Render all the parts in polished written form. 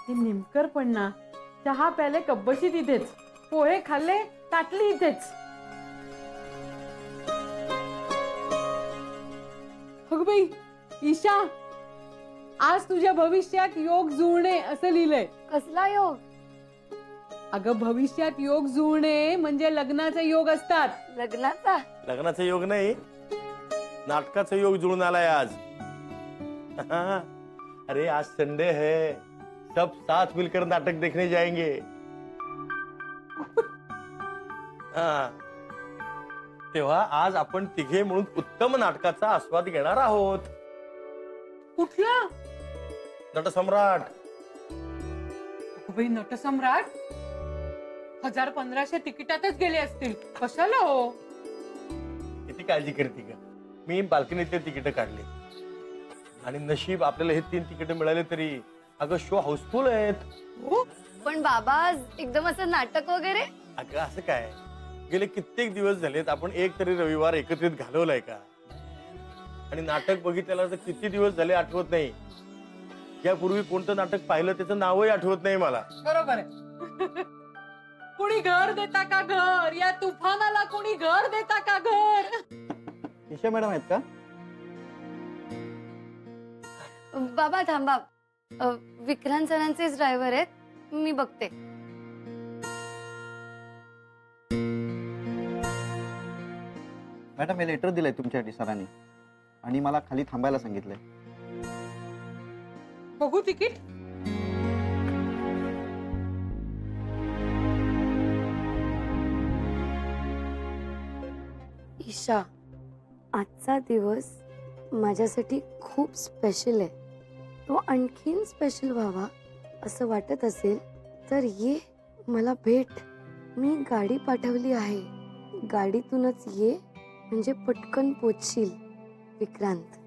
हे निमकर पण ना, चहा प्याले कब्बशी तिथेच, पोहे खाल्ले ताटली इथेच. अगं बाई ईशा, आज तुझ्या भविष्यात योग जुळणे असं लिहिलंय. कसला योग? अगं भविष्यात योग जुळणे म्हणजे लग्नाचे योग असतात. लग्नाचा? लग्नाचा योग नाही, नाटकाचा योग जुळून आलाय आज. अरे आज संडे है, सब साथ मिलकर नाटक देखने जाएंगे. तेव्हा आज आपण तिघे म्हणून उत्तम नाटकाचा आस्वाद घेणार आहोत. कुठला? नटसम्राट. बाई नटसम्राट 1500 तिकिटातच गेले असतील, कशाला हो? किती काळजी करते का? मी बाल्कनीतले तिकीट काढले आणि नशीब आपल्याला हे 3 तिकीट मिळाले तरी अगं शो हाऊसफुल आहेत. पण बाबा एकदम असं नाटक वगैरे? अगं असं काय, गेले कित्येक दिवस झालेत आपण एक तरी रविवार एकत्रित घालवलाय का? आणि नाटक बघितल्याला तर किती दिवस झाले आठवत नाही. यापूर्वी कोणतं नाटक पाहिलं त्याचं नावही आठवत नाही मला. बरोबर आहे. कुणी घर देता का घर? या तुफानाला कुणी घर देता का घर? ईशा मॅडम आहेत का? बाबा थांबा, विक्रांत सरांचेच ड्रायव्हर आहेत, मी बघते. मॅडम हे लेटर दिलंय तुमच्यासाठी सरांनी आणि मला खाली थांबायला सांगितलंय. बघू तिकीट. ईशा, आजचा दिवस माझ्यासाठी खूप स्पेशल आहे. तो आणखीन स्पेशल व्हावा असं वाटत असेल तर ये, मला भेट. मी गाडी पाठवली आहे, गाडीतूनच ये म्हणजे पटकन पोचशील. विक्रांत.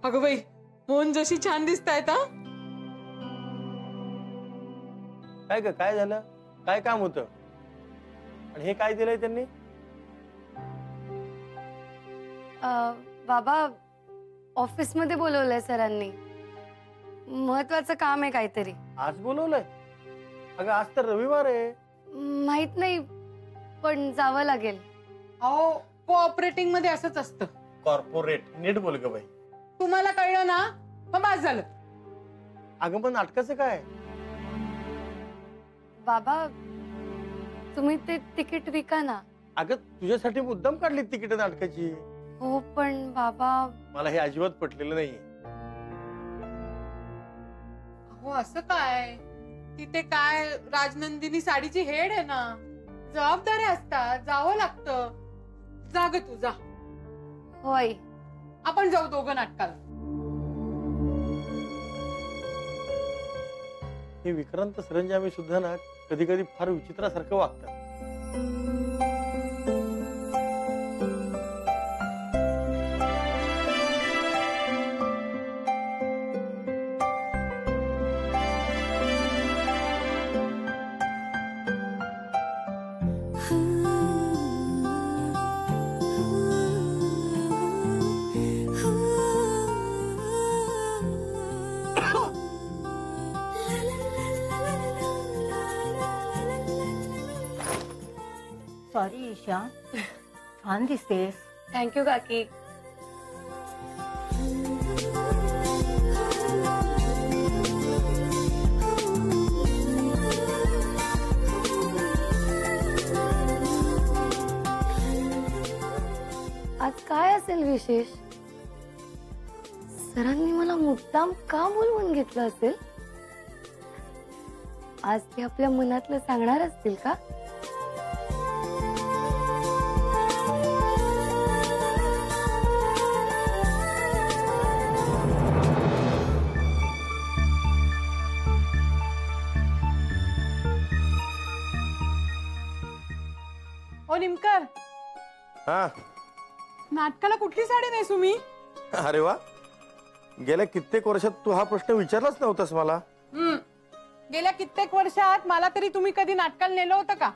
अगं बाई मोहन जशी छान दिसतायत. काय ग, काय झालं? काय काम होतं? आणि हे काय दिलंय त्यांनी? बाबा ऑफिस मध्ये बोलवलंय सरांनी, महत्वाचं काम आहे काहीतरी. आज बोलवलंय? अगं आज तर रविवार आहे. माहित नाही पण जावं लागेल. अहो कोऑपरेटिंग मध्ये असंच असतं. कॉर्पोरेट नीट बोल ग बाई. तुम्हाला कळलं ना, मग बस झालं. अगं पण नाटकाचं काय? बाबा तुम्ही ते तिकीट विका ना. अगं तुझ्यासाठी मुद्दाम काढली तिकीट नाटकाची. हो पण बाबा, मला हे अजिबात पटलेलं नाही. हो असं काय, तिथे काय राजनंदिनी साडीची हेड आहे ना, जबाबदाऱ्या असतात, जावं लागतं. जा ग तू जा. होय आपण जाऊ दोघं नाटकाला. हे विक्रांत सरंजामी सुद्धा ना कधी कधी फार विचित्रासारखं वागतात. सॉरी ईशा, छान दिसतेस. थँक्यू काकी. आज काय असेल विशेष? सरांनी मला मुद्दाम का बोलवून घेतलं असेल? आज ते आपल्या मनातलं सांगणार असतील का? ओ निमकर, हा नाटकाला कुठली साडी नेसू मी? अरे वा, गेल्या कित्येक वर्षात तू हा प्रश्न विचारलाच नव्हतास मला. गेल्या कित्येक वर्षात मला तरी तुम्ही कधी नाटकाला नेलं होतं का?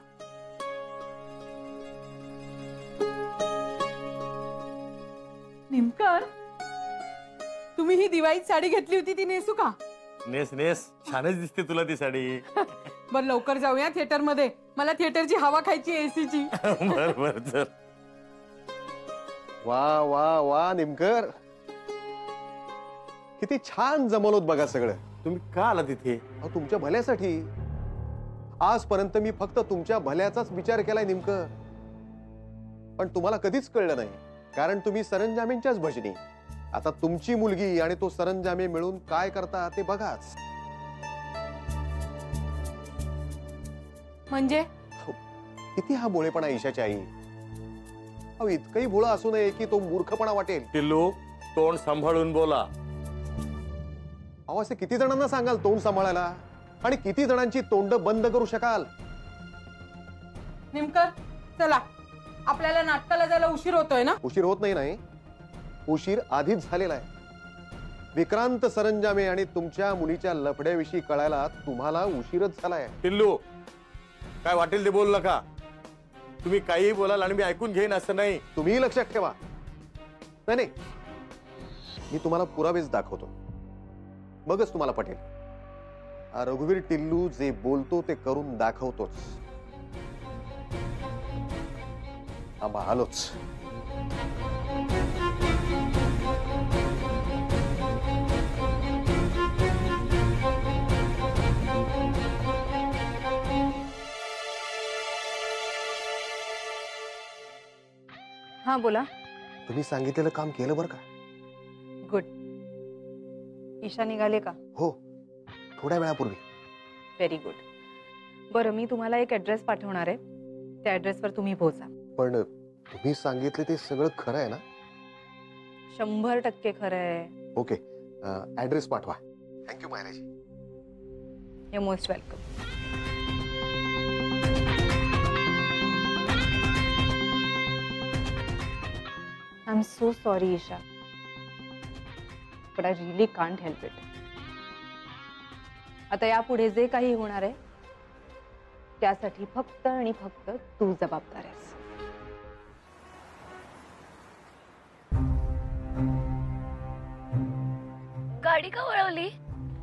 निमकर, तुम्ही ही दिवाळीत साडी घेतली होती ती नेसू का? नेस नेस छानच दिसते तुला ती साडी. बर लवकर जाऊया थिएटर मध्ये, मला थिएटरची हवा खायची एसीची. बर बर चल. वा वा वा निमकर, किती छान जमवलोत बघा सगळं. तुम्ही का आला तिथे? अहो, तुमच्या भल्यासाठी. आजपर्यंत मी फक्त तुमच्या भल्याचाच विचार केलाय निमकर, पण तुम्हाला कधीच कळलं नाही, कारण तुम्ही सरंजामेंच्याच भजनी. आता तुमची मुलगी आणि तो सरंजामे मिळून काय करता ते बघाच. म्हणजे किती हा भोळेपणा ईशाची आई. अहो इतकंही भोळा असू नये की तो मूर्खपणा वाटेल. टिल्लू, तोंड सांभाळून बोला. अहो असे किती जणांना सांगाल तोंड सांभाळायला, आणि किती जणांची तोंड बंद करू शकाल. निमकर चला, आपल्याला नाटकाला जायला उशीर होतोय ना. उशीर होत नाही, उशीर आधीच झालेला आहे. विक्रांत सरंजामे आणि तुमच्या मुलीच्या लफड्याविषयी कळायला तुम्हाला उशीरच झालाय. टिल्लू, काय वाटेल ते बोल नका. तुम्ही काही बोलाल आणि मी ऐकून घेईन असं नाही. तुम्ही लक्षात ठेवा. नाही, मी तुम्हाला पुरावेच दाखवतो, मगच तुम्हाला पटेल. रघुवीर टिल्लू जे बोलतो ते करून दाखवतोच. आम्हा आलोच. हा बोला. तुम्ही सांगितलेलं काम केलं बरं का? गुड. ईशा निघाले का? हो, थोड्या वेळापूर्वी. Very good. बरं, मी तुम्हाला एक ऍड्रेस पाठवणार आहे, त्या ऍड्रेसवर तुम्ही पोहोचा. पण तुम्ही सांगितले ते सगळं खरं आहे ना? 100% खरं आहे. ओके, ऍड्रेस पाठवा. Thank you Myra ji. You most welcome. I am so sorry Isha, but I really can't help it. आता यापुढे जे काही होणार आहे त्यासाठी फक्त आणि फक्त तू जबाबदार आहेस. गाडी का वळवली?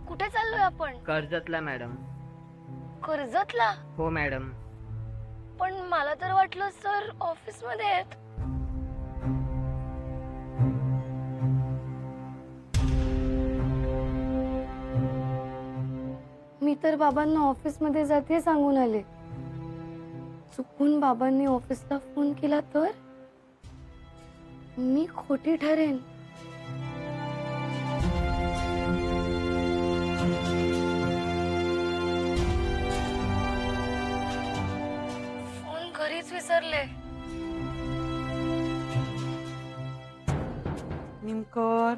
कुठे चाललोय आपण? कर्जतला मॅडम. कर्जतला? हो मॅडम. पण मला तर वाटलं सर ऑफिस मध्ये आहेत. मी तर बाबांना ऑफिस मध्ये जाते सांगून आले. चुकून बाबांनी ऑफिसला फोन केला तर मी खोटी ठरेन. फोन घरीच विसरले. निमकर,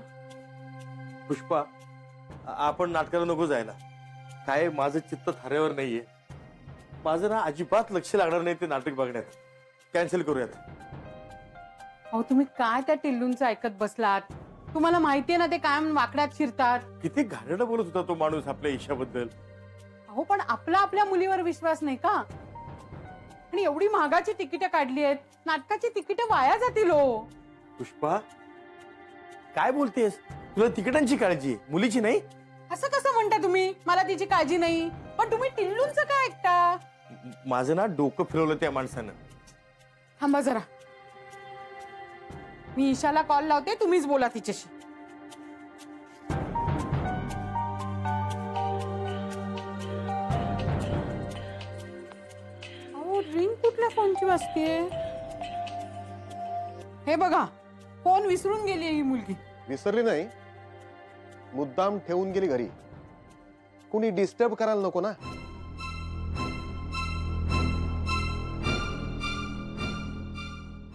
पुष्पा, आपण नाटकाला नको जायला. काय माझं चित्त थाऱ्यावर नाहीये. माझं ना अजिबात लक्ष लागणार नाही ते नाटक बघण्यात. कॅन्सल करूयात. अहो तुम्ही काय त्या टिल्लूंचं ऐकत बसलात? तुम्हाला माहितीये ना ते कायम वाकड्यात शिरतात. किती घाणेरडं बोलत होता तो माणूस आपल्या ईशाबद्दल. अहो पण आपला आपल्या मुलीवर विश्वास नाही का? आणि एवढी महागाची तिकीटं काढली आहेत, नाटकाची तिकीटं वाया जातील हो. पुष्पा, काय बोलतेस? तुला तिकिटांची काळजी आहे, मुलीची नाही? असं कसं म्हणता तुम्ही? मला तिची काळजी नाही, पण तुम्ही टिल्लूंचं काय ऐकता? माझं ना डोकं फिरवलं त्या माणसानं. थांबा जरा, मी ईशाला कॉल लावते, तुम्हीच बोला तिच्याशी. अहो रिंग कुठल्या फोनची वाजतेय? हे बघा, फोन विसरून गेली ही मुलगी. विसरली नाही, मुद्दाम ठेवून गेली घरी. कुणी डिस्टर्ब करायला नको ना.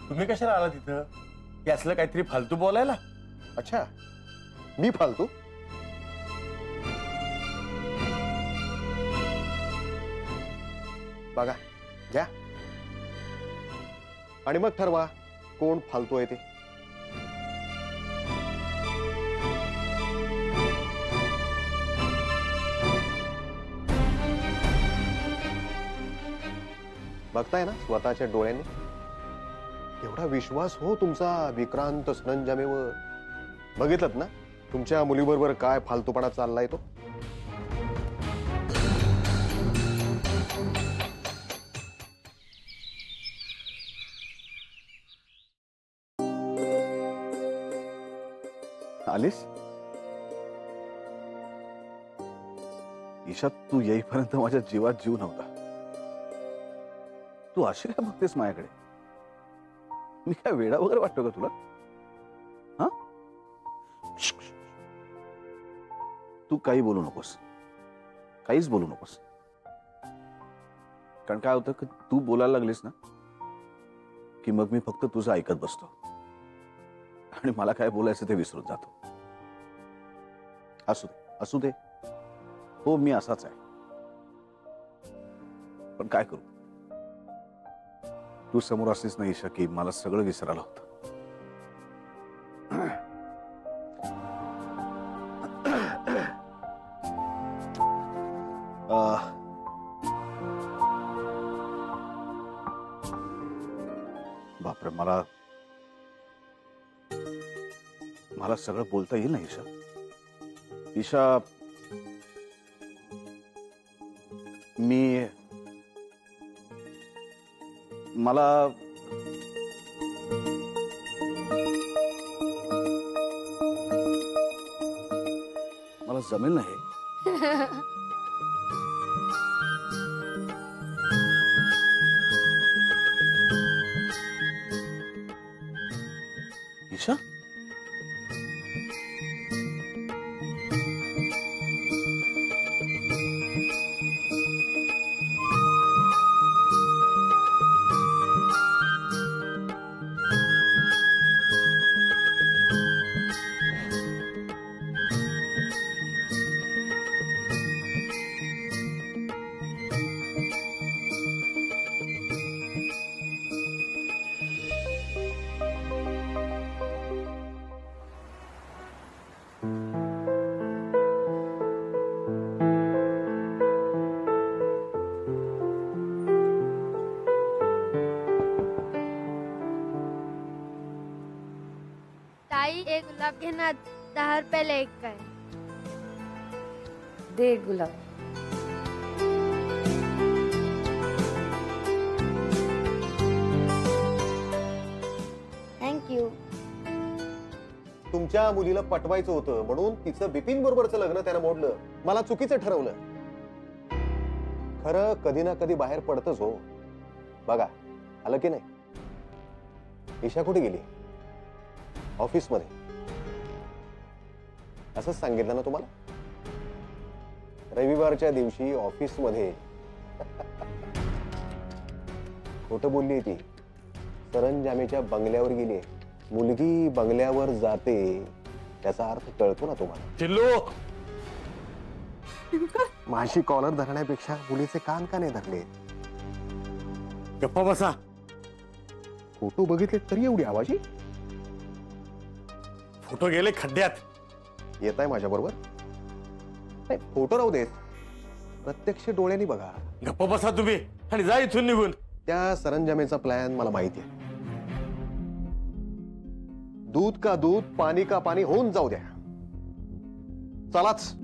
तुम्ही कशाला आला तिथं? हे असलं काहीतरी फालतू बोलायला? अच्छा, मी फालतू? बघा, घ्या आणि मग ठरवा कोण फालतू आहे ते. बघताय ना स्वतःच्या डोळ्याने. एवढा विश्वास हो तुमचा विक्रांत सरंजामेवर. बघितलं ना तुमच्या मुलीबरोबर काय फालतूपणा चाललाय तो. आलीस? ईशा, तू येईपर्यंत माझ्या जीवात जीव नव्हता. तू अशी काय बघतेस माझ्याकडे? मी काय वेडा वगैरे वाटतो का तुला? हा, तू काही बोलू नकोस, काहीच बोलू नकोस. कारण काय होतं की तू बोलायला लागलीस ना की मग मी फक्त तुझं ऐकत बसतो आणि मला काय बोलायचं ते विसरून जातो. असू दे. हो, मी असाच आहे. पण काय करू, तू समोर असलीस ना ईशा की मला सगळं विसरायला होतं. बापरे, मला सगळं बोलता येईल ना ईशा? ईशा, मला जमेल नाही. ईशा, ताई, एक गुलाब घे ना, 10 रुपयाला एक काय. दे गुलाब. थँक्यू. तुमच्या मुलीला पटवायचं होतं म्हणून तिचं बिपिन बरोबरचं लग्न त्यानं मोडलं. मला चुकीचं ठरवलं. खरं कधी ना कधी बाहेर पडतच हो. बघा, आलं की नाही? ईशा कुठे गेली? ऑफिस मध्ये. असंच सांगितलं ना तुम्हाला? रविवारच्या दिवशी ऑफिस मध्ये. खोटं बोलली ती. सरंजामेच्या बंगल्यावर गेली. मुलगी बंगल्यावर जाते त्याचा अर्थ कळतो ना तुम्हाला? चिल्लू, माझी कॉलर धरण्यापेक्षा मुलीचे कान का नाही धरले? गप्पा बसा. फोटो बघितले तरी एवढी आवाजी? फोटो गेले खड्ड्यात. येत आहे माझ्या बरोबर? नाही, फोटो राहू देत, प्रत्यक्ष डोळ्यांनी बघा. गप्पा बसा तुम्ही आणि जा इथून निघून. त्या सरंजामेचा प्लॅन मला माहिती आहे. दूध का दूध, पाणी का पाणी होऊन जाऊ द्या. चलाच.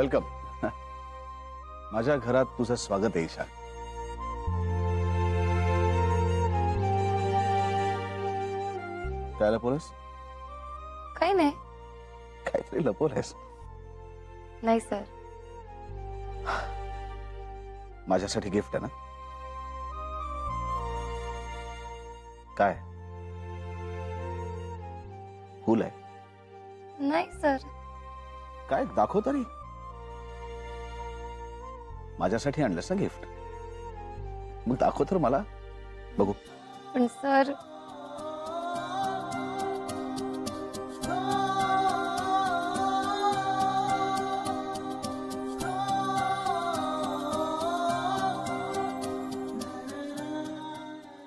वेलकम. माझ्या घरात तुझं स्वागत आहे ईशा. काय लपवलंस? काही नाही. काहीतरी लपवलंस. नाही सर. माझ्यासाठी गिफ्ट आहे ना? काय? फुल आहे? नाही सर. काय दाखव तरी. माझ्यासाठी आणलंस ना गिफ्ट? मग दाखव तर मला बघू. पण सर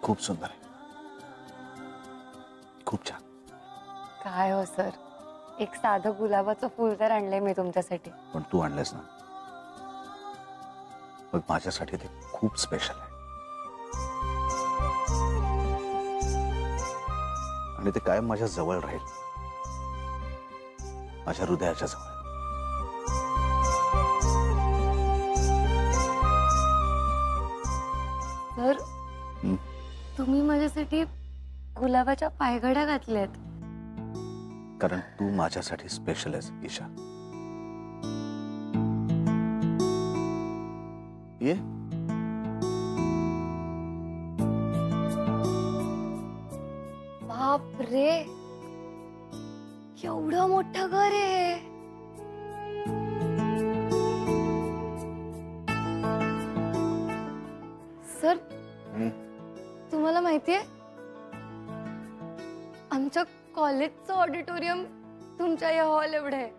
खूप सुंदर आहे. खूप छान. काय हो सर, एक साधं गुलाबाचं फुल तर आणलंय मी तुमच्यासाठी. पण तू आणलंस ना, मग माझ्यासाठी ते खूप स्पेशल आहे. आणि ते कायम माझ्या जवळ राहील, माझ्या हृदयाच्या जवळ. सर तुम्ही माझ्यासाठी गुलाबाच्या पायघड्या घातल्यात. कारण तू माझ्यासाठी स्पेशल आहेस ईशा. ये. बाप रे, केवढं मोठं घर आहे. सर तुम्हाला माहितीये, आमच्या कॉलेजचं ऑडिटोरियम तुमच्या या हॉल एवढं आहे.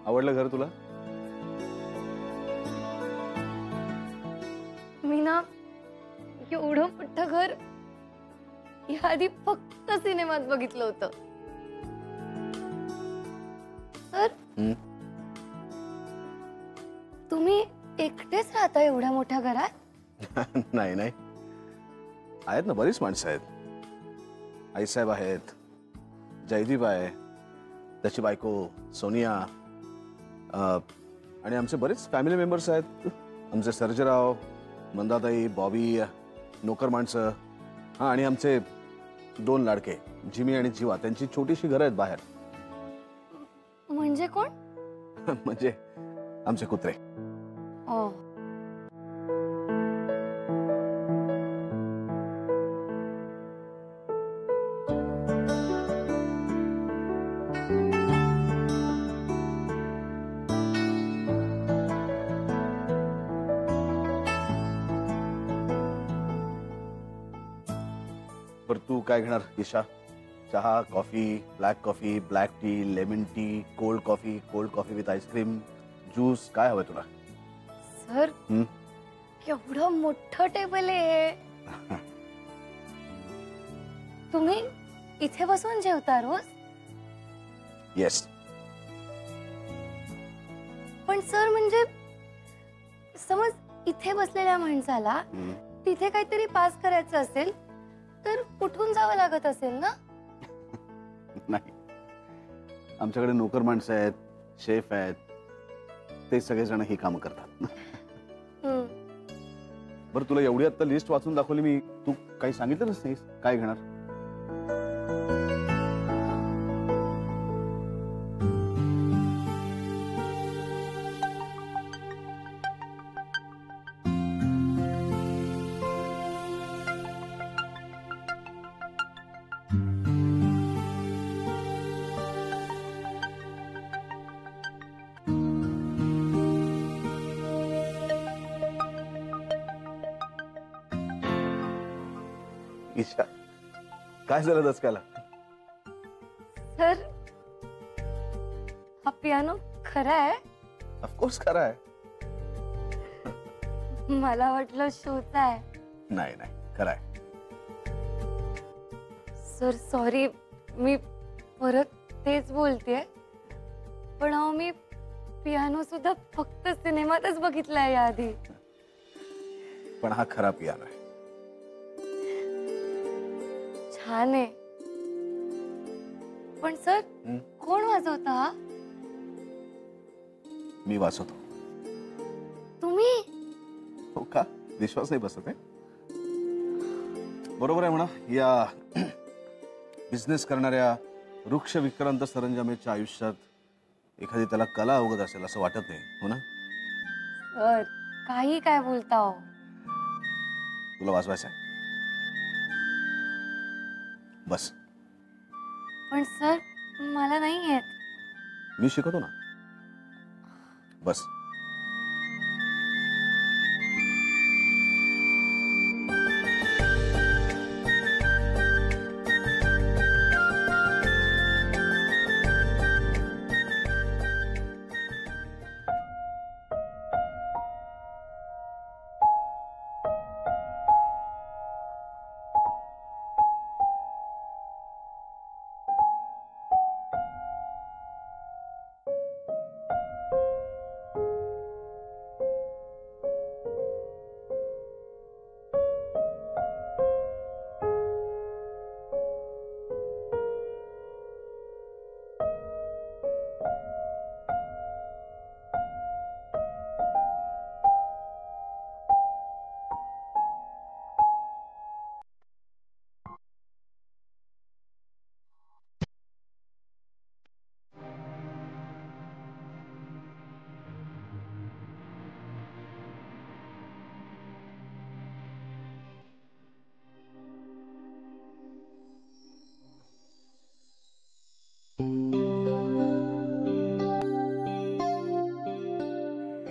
आवडलं घर तुला? मी ना एवढं मोठं घर याआधी फक्त सिनेमात बघितलं होतं. सर तुम्ही एकटेच राहता एवढ्या मोठ्या घरात? नाही नाही, आहेत ना, बरीच माणसं आहेत. आईसाहेब आहेत, जयदीप आहे, त्याची बायको सोनिया, आणि आमचे बरेच फॅमिली मेंबर्स आहेत. आमचे सर्जेराव, मंदाताई, बॉबी, नोकर माणसं, हा, आणि आमचे 2 लाडके जिमी आणि जीवा. त्यांची छोटीशी घरं आहेत बाहेर. म्हणजे कोण? म्हणजे आमचे कुत्रे. ओ. पर तू काय घेणार ईशा? चहा, coffee, black coffee, black tea, lemon tea, cold coffee with ice cream, juice, काय हवंय तुला? सर केवढं मोठं टेबल आहे. तुम्ही इथे बसून जेवता रोज? येस. पण सर म्हणजे समज इथे बसलेल्या माणसाला तिथे काहीतरी पास करायचं असेल तर उठून जावं लागत असेल ना? नाही, आमच्याकडे नोकर माणसं आहेत, शेफ आहेत, ते सगळेजण ही कामं करतात. बरं, तुला एवढी आता लिस्ट वाचून दाखवली मी, तू काही सांगितलंच नाहीस काय घेणार? ईशा, काय झालं दचकायला? सर हा पियानो खरा आहे? ऑफकोर्स खरा आहे. मला वाटलं शोचा आहे. नाही नाही, खरा आहे. सर सॉरी, मी परत तेच बोलतेय, पण अहो मी पियानो सुद्धा फक्त सिनेमातच बघितलाय याआधी. पण हा खरा पियानो आहे. छान आहे. पण सर कोण वाजवता? मी वाचवतो. तुम्ही? हो का? विश्वास नाही बसत आहे? बरोबर आहे म्हणा. या बिझनेस करणाऱ्या वृक्ष विक्रांत सरंजामेच्या आयुष्यात एखादी त्याला कला अवगत असेल असं वाटत नाही, हो ना? सर काही काय बोलता हो? तुला वाचवायचं आहे? बस. पण सर मला नाही येत. मी शिकवतो ना. बस.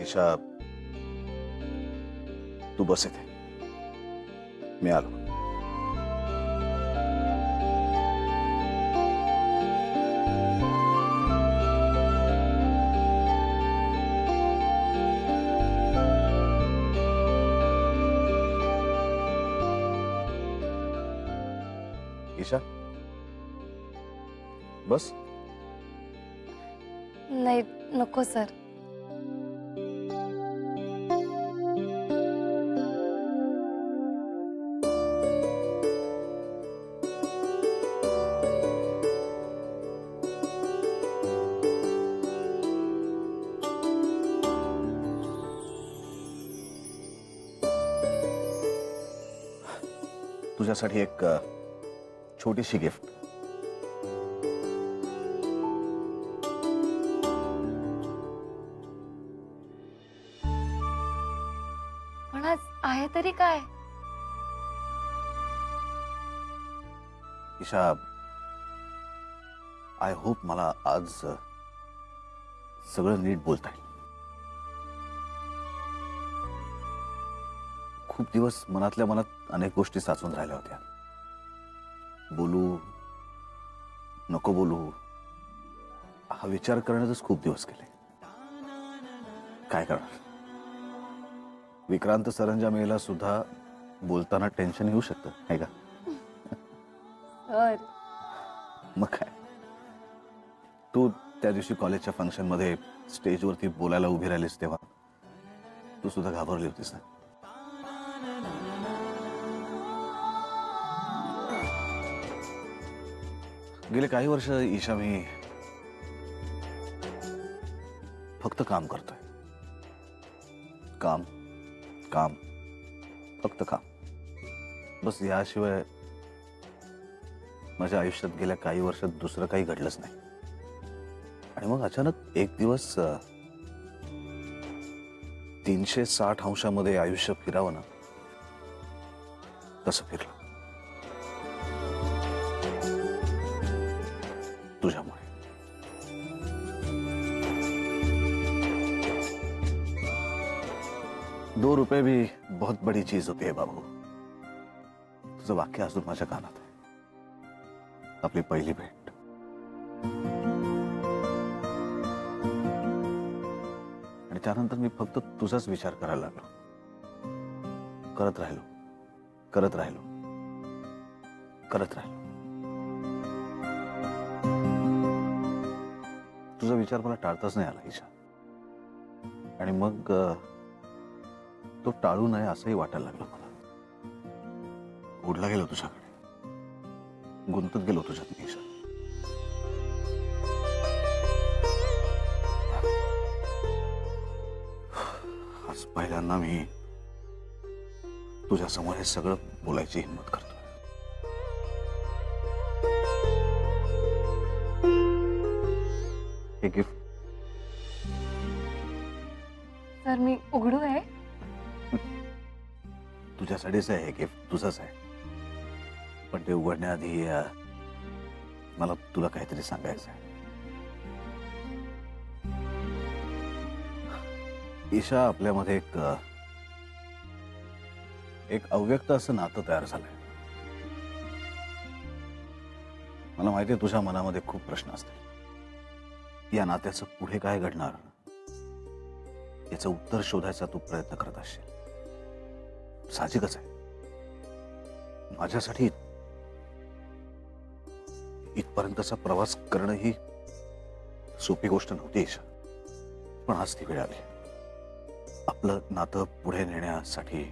ईशा, तू बस इथे. मी आलो. ईशा, बस. नाही नको सर. तुझ्यासाठी एक छोटीशी गिफ्ट. पण आज आहे तरी काय? ईशा, आय होप मला आज सगळं नीट बोलता येईल. खूप दिवस मनातल्या मनात अनेक गोष्टी साचून राहिल्या होत्या. बोलू नको बोलू हा विचार करण्यातच खूप दिवस गेले. काय करणार, विक्रांत सरंजामेला सुद्धा बोलताना टेन्शन येऊ शकतं, आहे का? सर मग काय, तू त्या दिवशी कॉलेजच्या फंक्शन मध्ये स्टेजवरती बोलायला उभी राहिलीस तेव्हा तू सुद्धा घाबरली होतीस ना. गेले काही वर्ष ईशा मी फक्त काम करतोय. काम काम फक्त काम. बस याशिवाय माझ्या आयुष्यात गेल्या काही वर्षात दुसरं काही घडलंच नाही. आणि मग अचानक एक दिवस 360 अंशामध्ये आयुष्य फिरावं ना तसं फिरलं तुझ्यामुळे. ₹2 भी बहुत बड़ी चीज होती है बाबू. तुझं वाक्य अजून माझ्या कानात आहे. आपली पहिली भेट, आणि त्यानंतर मी फक्त तुझाच विचार करायला लागलो. करत राहिलो करत राहिलो करत राहिलो. तुझा विचार मला टाळताच नाही आला ईशा. आणि मग तो टाळू नये असंही वाटायला लागलं मला. ओढला गेलो तुझ्याकडे, गुंतत गेलो तुझ्यात ईशा. पहिल्यांदा मी तुझ्या समोर हे सगळं बोलायची हिंमत करतो. हे गिफ्ट सर मी उघडू आहे? तुझ्यासाठीच आहे. हे गिफ्ट तुझंच आहे. पण ते उघडण्याआधी मला तुला काहीतरी सांगायचं आहे. ईशा, आपल्यामध्ये एक अव्यक्त असं नातं तयार झालंय. मला माहिती आहे तुझ्या मनामध्ये खूप प्रश्न असतील. या नात्याचं पुढे काय घडणार याचं उत्तर शोधायचा तू प्रयत्न करत असशील. साहजिकच आहे. माझ्यासाठी इथपर्यंतचा प्रवास करणं ही सोपी गोष्ट नव्हती ईशा. पण आज ती वेळ आली. आपलं नातं पुढे नेण्यासाठी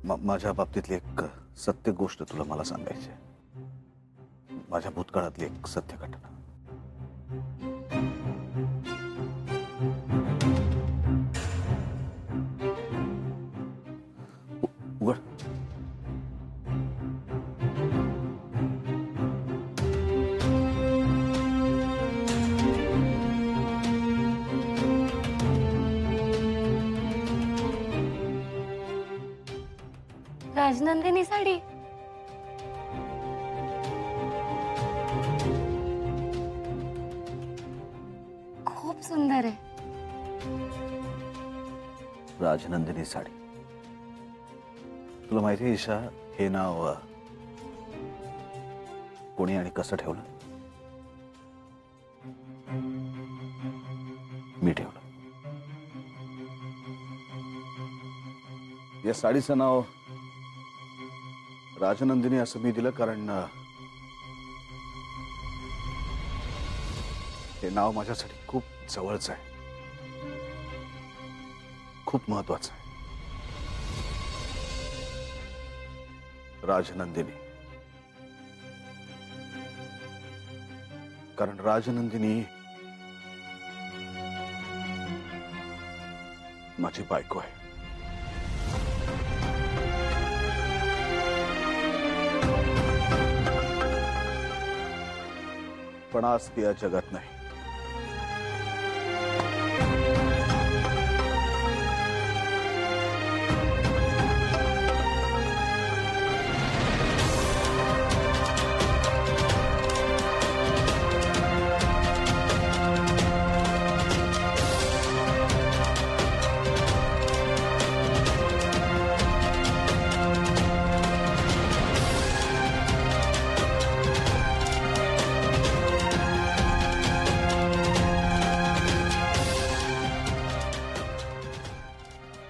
माझ्या बाबतीतली एक सत्य गोष्ट तुला मला सांगायची आहे. माझ्या भूतकाळातली एक सत्य घटना. उघड. राजनंदिनी साडी. खूप सुंदर आहे. राजनंदिनी साडी. तुला माहिती आहे ईशा, हे नाव कोणी आणि कसं ठेवलं? मी ठेवलं. या साडीचं नाव राजनंदिनी असं मी दिलं कारण हे नाव माझ्यासाठी खूप जवळचं आहे, खूप महत्वाचं आहे. राजनंदिनी. कारण राजनंदिनी माझी बायको आहे. पण आज ती या जगात नाही.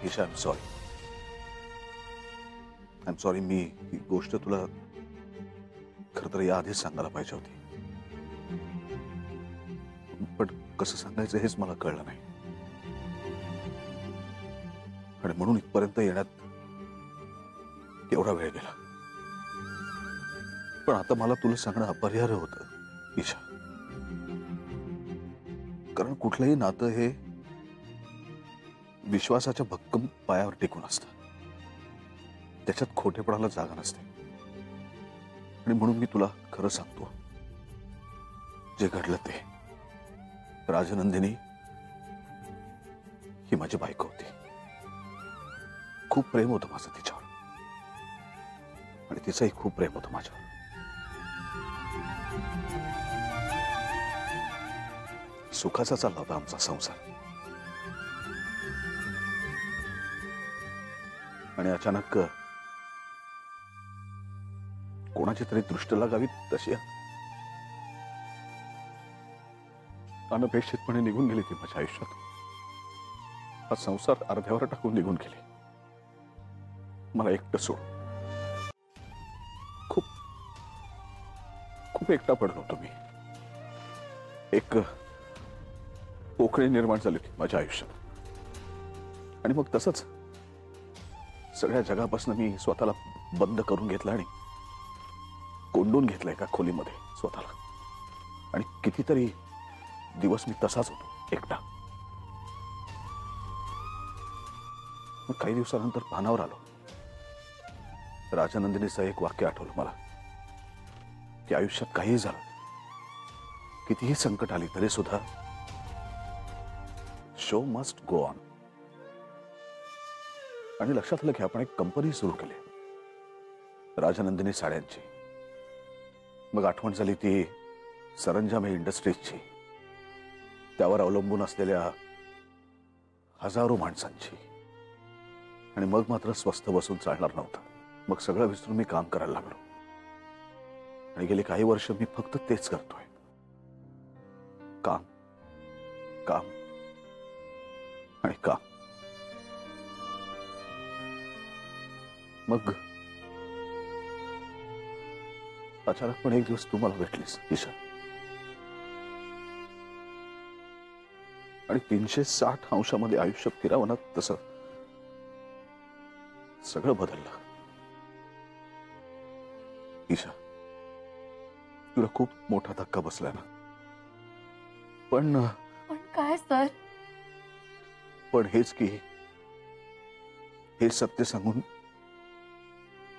Isha, I am sorry. मी ही गोष्ट तुला खरं तर याआधीच सांगायला पाहिजे होती, पण कसं सांगायचं हेच मला कळलं नाही. आणि म्हणून इथपर्यंत येण्यात एवढा वेळ गेला. पण आता मला तुला सांगणं अपरिहार्य होतं ईशा. कारण कुठलंही नातं हे विश्वासाच्या भक्कम पायावर टिकून असतं. त्याच्यात खोटेपणाला जागा नसते. आणि म्हणून मी तुला खरं सांगतो, जे घडलं ते. राजनंदिनी ही माझी बायको होती. खूप प्रेम होतं माझं तिच्यावर, आणि तिचंही खूप प्रेम होतं माझ्यावर. सुखाचा चालला होता आमचा संसार. आणि अचानक कोणाची तरी दृष्ट लागावी तशी अनपेक्षितपणे निघून गेली ती माझ्या आयुष्यात. हा संसार अर्ध्यावर टाकून निघून गेली, मला एकटं सोडून. खूप खूप एकटा पडलो होतो मी. एक पोकळी निर्माण झाली होती माझ्या आयुष्यात. आणि मग तसंच सगळ्या जगापासून मी स्वतःला बंद करून घेतलं आणि कोंडून घेतलं एका खोलीमध्ये स्वतःला. आणि कितीतरी दिवस मी तसाच होतो, एकटा. मग काही दिवसानंतर भानावर आलो. राजनंदिनीचं एक वाक्य आठवलं मला की आयुष्यात काहीही झालं, कितीही संकट आली तरी सुद्धा शो मस्ट गो ऑन. आणि लक्षात आलं की आपण एक कंपनी सुरू केली, राजनंदिनी साड्यांची. मग आठवण झाली ती सरंजामे इंडस्ट्रीजची, त्यावर अवलंबून असलेल्या हजारो माणसांची. आणि मग मात्र स्वस्थ बसून चालणार नव्हतं. मग सगळं विसरून मी काम करायला लागलो. आणि गेली काही वर्ष मी फक्त तेच करतोय, काम काम आणि काम. मग अचानकपणे एक दिवस तू मला भेटलीस ईशा, आणि 360 अंशामध्ये आयुष्य फिरावं ना तसं सगळं बदललं. ईशा, तुला खूप मोठा धक्का बसलाय ना. पण काय सर? पण हेच की हे सत्य सांगून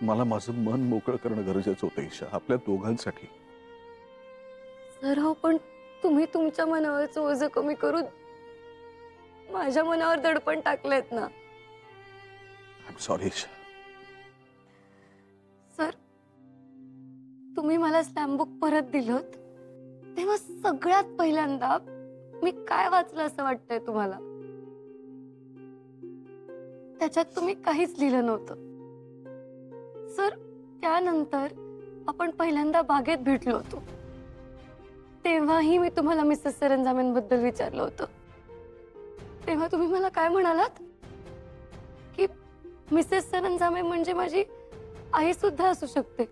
मला माझं मन मोकळं करणं गरजेचं होतं ईशा, आपल्या दोघांसाठी. सर हो, पण तुम्ही तुमच्या मनावरचं ओझं कमी करून माझ्या मनावर दडपण टाकलेत ना. I am sorry Isha. Sir, तुम्ही मला स्लॅम बुक परत दिलत तेव्हा सगळ्यात पहिल्यांदा मी काय वाचलं असं वाटतंय तुम्हाला? त्याच्यात तुम्ही काहीच लिहिलं नव्हतं. सर, त्यानंतर आपण पहिल्यांदा बागेत भेटलो होतो, तेव्हाही मी तुम्हाला मिसेस सरंजामेंबद्दल विचारलं होतं. तेव्हा तुम्ही मला काय म्हणालात की मिसेस सरंजामे म्हणजे माझी आई सुद्धा असू शकते,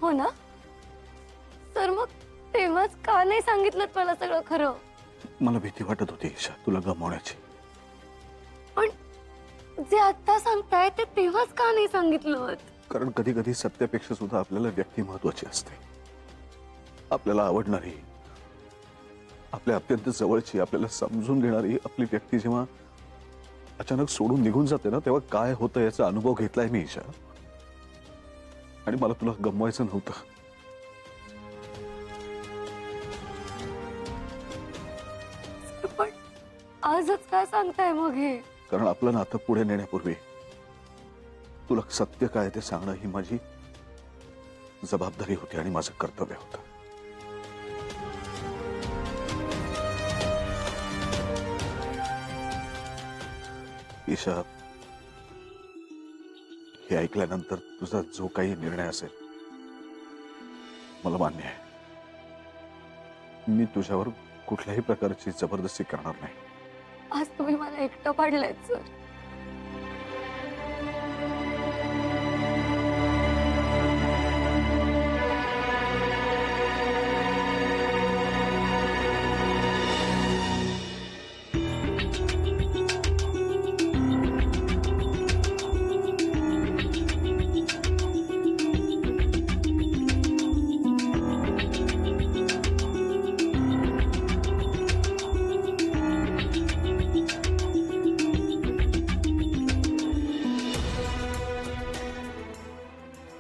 हो ना? सर, मग तेव्हाच का नाही सांगितलं मला सगळं खरं? मला भीती वाटत होती ईशा तुला गमावण्याची. पण जे आता सांगताय ते तेव्हाच का नाही सांगितलं? कारण कधी कधी सत्यापेक्षा सुद्धा आपल्याला व्यक्ती महत्वाची असते. आपल्याला आवडणारी, आपल्या अत्यंत जवळची, आपल्याला समजून घेणारी आपली व्यक्ती जेव्हा अचानक सोडून निघून जाते ना, तेव्हा काय होतं याचा अनुभव घेतलाय मी ईशा. आणि मला तुला गमवायचं नव्हतं. पण आजच काय सांगताय मग हे? कारण आपलं नातं पुढे नेण्यापूर्वी तुला सत्य काय ते सांगणं ही माझी जबाबदारी होती आणि माझं कर्तव्य होतं. ईशा, हे ऐकल्यानंतर तुझा जो काही निर्णय असेल मला मान्य आहे. मी तुझ्यावर कुठल्याही प्रकारची जबरदस्ती करणार नाही. आज तुम्ही मला एकटं पाडलंय सर.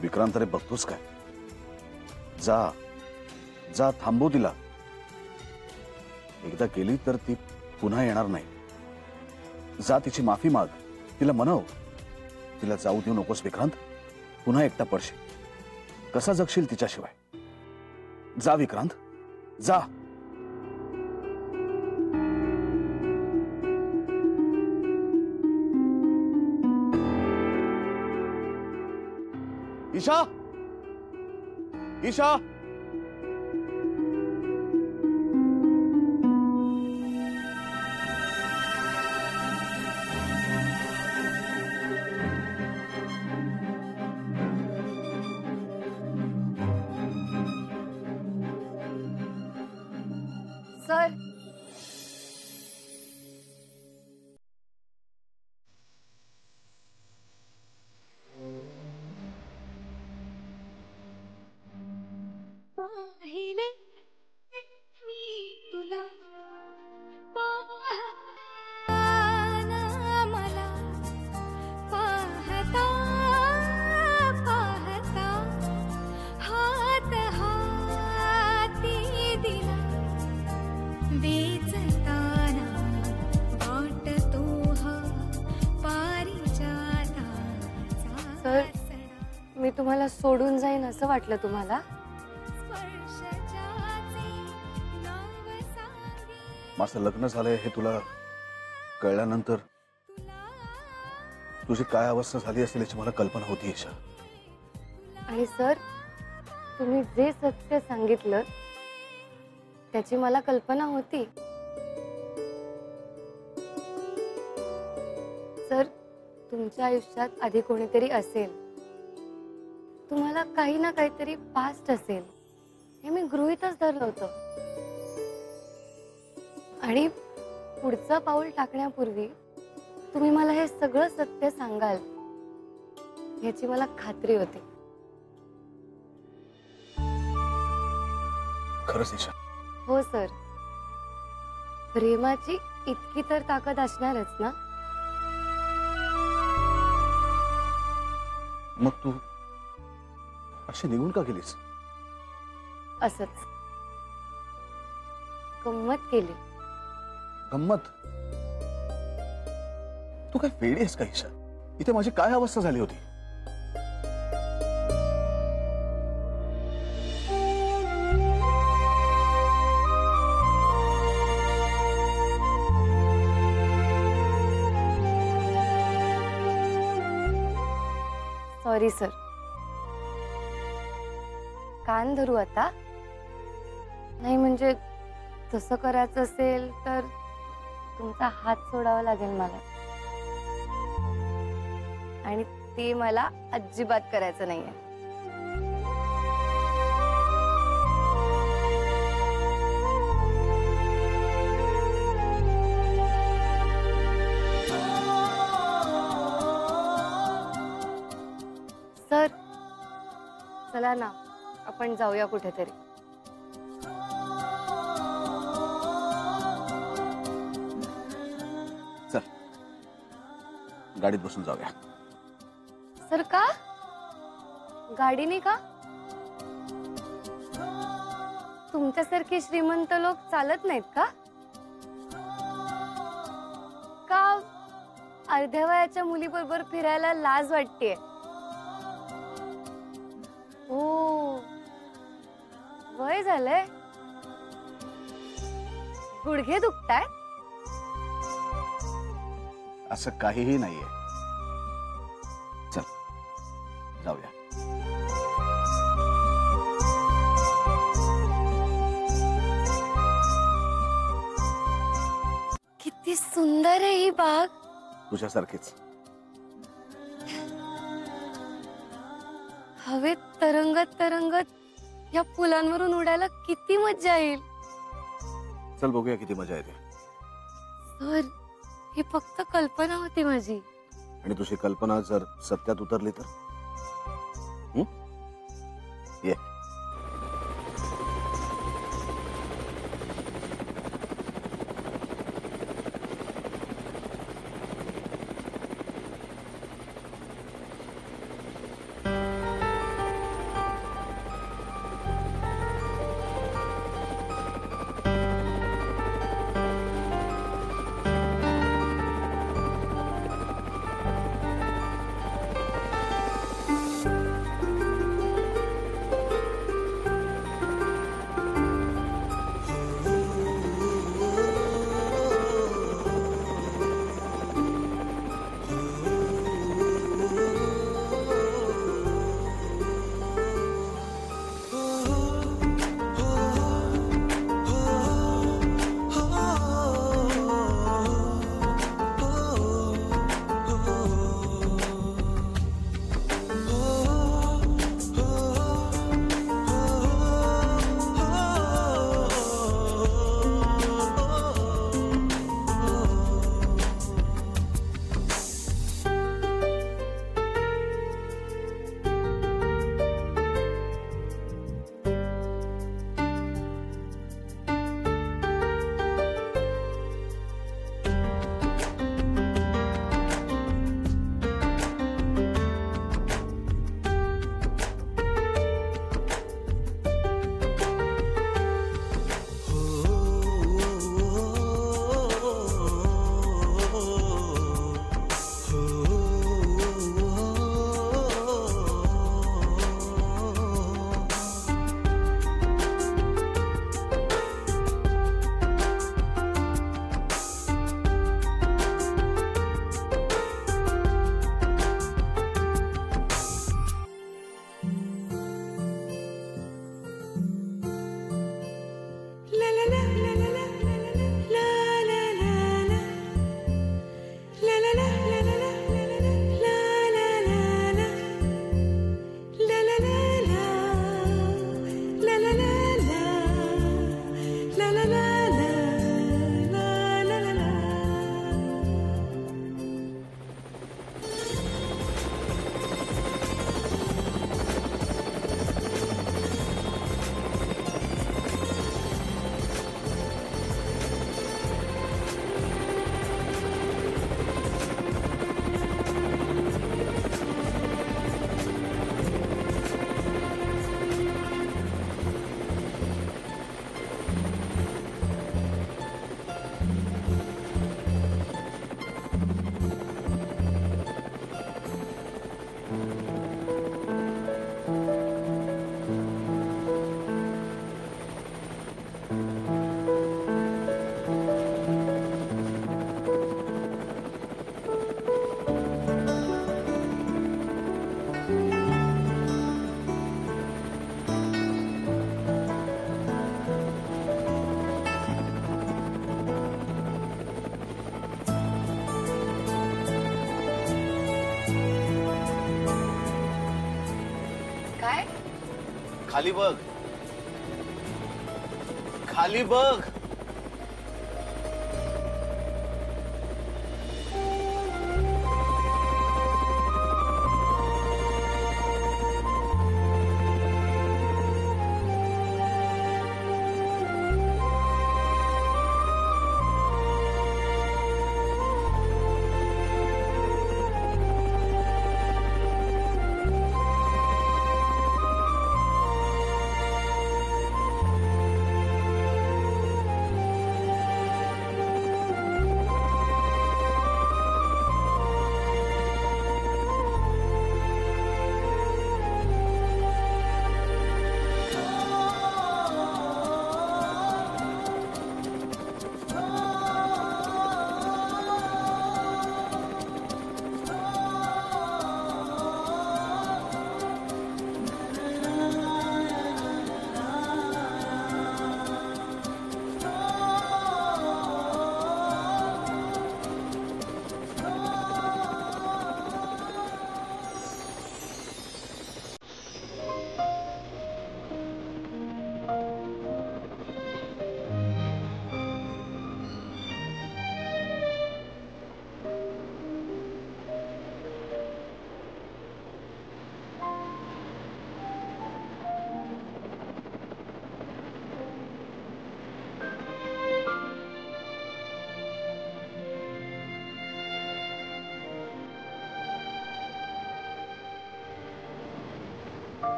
विक्रांत, रे बघतोस काय? जा जा, थांबव तिला. एकदा गेली तर ती पुन्हा येणार नाही. जा, तिची माफी माग, तिला मनव. तिला जाऊ देऊ नकोस विक्रांत. पुन्हा एकटा पडशील. कसा जगशील तिच्याशिवाय? जा विक्रांत, जा. ईशा, ईशा, सर, तुम्हाला सोडून जाईन असं वाटलं तुम्हाला? माझं लग्न झालंय हे तुला कळल्यानंतर तुझी काय अवस्था झाली असेल याची मला कल्पना होती ईशा. आणि सर, तुम्ही जे सत्य सांगितलं त्याची मला कल्पना होती. सर, तुमच्या आयुष्यात आधी कोणीतरी असेल, तुम्हाला काही ना काहीतरी पास्ट असेल हे मी गृहीतच धरलं होतं. आणि पुढचं पाऊल टाकण्यापूर्वी तुम्ही मला हे सगळं सत्य सांगाल याची मला खात्री होती. खरंच ईशा? हो सर, प्रेमाची इतकी तर ताकद असणारच ना. मग तू अशी निघून का गेलीस? असंच गंमत केली. गंमत? तू काय वेडी आहेस का ईशा? इथे माझी काय अवस्था झाली होती? Sorry sir. कान धरू आता? नाही म्हणजे तसं करायचं असेल तर तुमचा हात सोडावा लागेल मला, आणि ते मला अजिबात करायचं नाहीये. सर, चला ना आपण जाऊया कुठेतरी. चल, गाडीत बसून जाऊया. सर, का गाडीने? का तुमच्यासारखे श्रीमंत लोक चालत नाहीत का? का अर्ध्या वयाच्या मुलीबरोबर फिरायला लाज वाटतेय? हो, वय झालंय. गुडघे दुखताय? असं काहीही नाहीये. चल जाऊया. किती सुंदर आहे ही बाग. तुझ्यासारखीच. हवेत तरंगत तरंगत या पुलांवरून उडायला किती मजा येईल. चल बघूया किती मजा येते. सर, ही फक्त कल्पना होती माझी. आणि तुझी कल्पना जर सत्यात उतरली तर? ये. खाली बघ, खाली बघ.